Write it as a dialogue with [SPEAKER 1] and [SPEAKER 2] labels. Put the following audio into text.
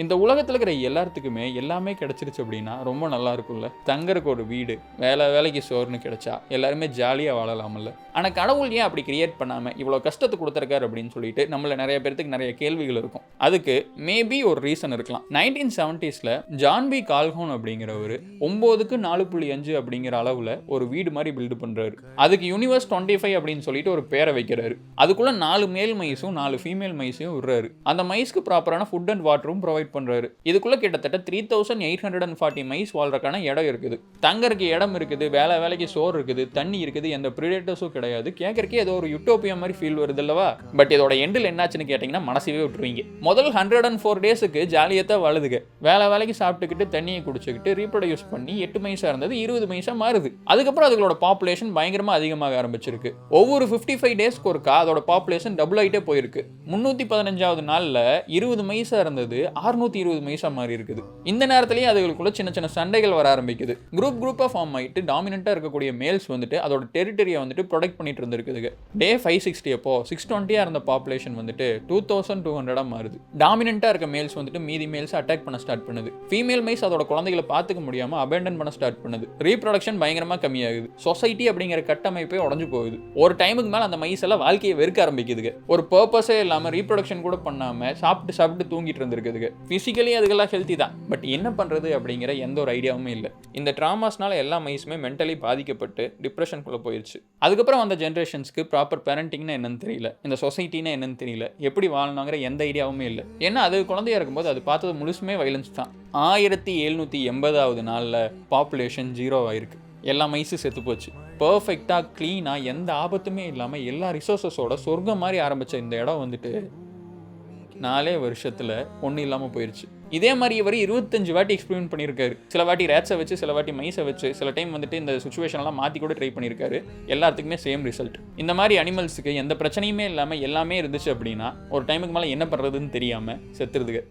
[SPEAKER 1] இந்த உலகத்தில் இருக்கிற எல்லாத்துக்குமே எல்லாமே கிடைச்சிருச்சு அப்படின்னா ரொம்ப நல்லா இருக்கும்ல. தங்கறதுக்கு ஒரு வீடு, வேலைக்கு சோறுன்னு கிடைச்சா எல்லாருமே ஜாலியாக வாழலாம்ல. ஆனால் கடவுள் ஏன் அப்படி கிரியேட் பண்ணாமல் இவ்வளோ கஷ்டத்தை கொடுத்துருக்காரு அப்படின்னு சொல்லிட்டு நம்மள நிறைய பேருக்கு நிறைய கேள்விகள் இருக்கும். அதுக்கு மேபி ஒரு ரீசன் இருக்கலாம். 1970s ஜான் பி கால்ஹோன் அப்படிங்கிறவர் 9க்கு 4.5 அப்படிங்கிற அளவில் ஒரு வீடு மாதிரி பில்டு பண்ணுறாரு. அதுக்கு யூனிவர்ஸ் 25 அப்படின்னு சொல்லிட்டு ஒரு பேரை வைக்கிறாரு. அதுக்குள்ள 4 மேல் மைஸும் 4 ஃபீமேல் மைஸையும் விடுறாரு. அந்த மைஸ்க்கு ப்ராப்பரான ஃபுட் அண்ட் வாட்டரும் ப்ரொவைட் பண்றாரு. இதுக்குள்ள கிட்டத்தட்ட 3840 மைஸ் வாழ்றதுக்கான இடம் இருக்குது. தங்கறதுக்கு இடம் இருக்குது, வேலைக்கு சோறு இருக்குது, தண்ணி இருக்குது, எந்த பிரிடேட்டர்ஸும் கிடையாது. கேட்கறக்கே ஏதோ ஒரு யூட்டோபியா மாதிரி ஃபீல் வருது இல்லவா? பட் இதோட எண்டில் என்னாச்சுன்னு கேட்டீங்கன்னா மனசவே விட்டுருவீங்க. முதல் 104 டேஸுக்கு ஜாலியத்தை வாழுதுங்க. வேலைக்கு சாப்பிட்டுக்கிட்டு தண்ணியை குடிச்சுக்கிட்டு ரீப்ரொடியூஸ் பண்ணி 8 மைஸா இருந்தது 20 மைஸா மாறுது. அதுக்கப்புறம் அதுகளோட பாப்புலேஷன் பயங்கரமா அதிகமாக ஆரம்பிச்சிருக்கு. ஒவ்வொரு 55 டேஸ்க்கு ஒருக்கா அதோட பாப்புலேஷன் டபுள் ஆகிட்டே போயிருக்கு. 315வது நாள்ல 20 மைஸா இருந்தது 620 மைஸா மாறி இருக்குது. இந்த நேரத்திலேயே அதுகளுக்குள்ள சின்ன சின்ன சண்டைகள் வர ஆரம்பிக்குது. குரூப்பா ஃபார்ம் ஆயிட்டு டாமினண்டா இருக்கக்கூடிய மேல்ஸ் வந்துட்டு அதோட டெரிட்டரியை வந்துட்டு ப்ரொடெக்ட் பண்ணிட்டு இருந்திருக்குதுங்க. டே 560 அப்போ 620 இருந்த பாப்புலேஷன் வந்துட்டு 2200 மாறுது. டாமினண்டா இருக்க மேல்ஸ் வந்துட்டு மீதி மேல்ஸ் அட்டாக் பண்ண ஸ்டார்ட் பண்ணுது. ஃபீமேல் மைஸ் அதோட குழந்தைகளை பார்த்துக்க முடியாம அபேண்டன் பண்ண ஸ்டார்ட் பண்ணுது. ரீப்ரொடக்ஷன் பயங்கரமா கம்மியாகுது. சொசைட்டி அப்படிங்கிற கட்டமைப்பே உடஞ்சு போகுது. ஒரு டைமுக்கு மேல அந்த மைஸ் எல்லாம் வாழ்க்கையை வெறுக்க ஆரம்பிக்குதுங்க. ஒரு பர்பஸே இல்லாம ரீப்ரொடக்ஷன் கூட பண்ணாம சாப்பிட்டு தூங்கிட்டு இருந்திருக்குதுங்க. பிசிக்கலி அதுக்கெல்லாம் ஹெல்த்தி தான். பட் என்ன பண்றது அப்படிங்கிற எந்த ஒரு ஐடியாவுமே இல்லை. இந்த ட்ராமாஸ்னால எல்லா மைஸுமே மென்டலி பாதிக்கப்பட்டு டிப்ரெஷனுக்குள்ள போயிடுச்சு. அதுக்கப்புறம் அந்த ஜென்ரேஷன்ஸ்க்கு ப்ராப்பர் பேரண்டிங்னா என்னன்னு தெரியல, இந்த சொசைட்டினா என்னன்னு தெரியல, எப்படி வாழணுங்கிற எந்த ஐடியாவுமே இல்லை. ஏன்னா அது குழந்தையா இருக்கும்போது அது பார்த்தது முழுசுமே வைலன்ஸ் தான். 1780வது நாளில் பாப்புலேஷன் 0 ஆயிருக்கு. எல்லா மைஸும் செத்து போச்சு. பர்ஃபெக்டாக க்ளீனாக எந்த ஆபத்துமே இல்லாமல் எல்லா ரிசோர்ஸஸோட சொர்க்கம் மாதிரி ஆரம்பித்த இந்த இடம் வந்துட்டு 4 வருஷத்தில் ஒன்றும் இல்லாமல் போயிடுச்சு. இதே மாதிரி இவர் 25 வாட்டி எக்ஸ்பெரிமெண்ட் பண்ணியிருக்காரு. சில வாட்டி ரேட்ஸை வச்சு, சில வாட்டி மைஸை வச்சு, சில டைம் வந்துட்டு இந்த சுச்சுவேஷன்லாம் மாற்றி கூட ட்ரை பண்ணியிருக்காரு. எல்லாத்துக்குமே சேம் ரிசல்ட். இந்த மாதிரி அனிமல்ஸுக்கு எந்த பிரச்சனையுமே இல்லாமல் எல்லாமே இருந்துச்சு அப்படின்னா ஒரு டைமுக்கு மேலே என்ன பண்ணுறதுன்னு தெரியாமல் செத்துருதுங்க.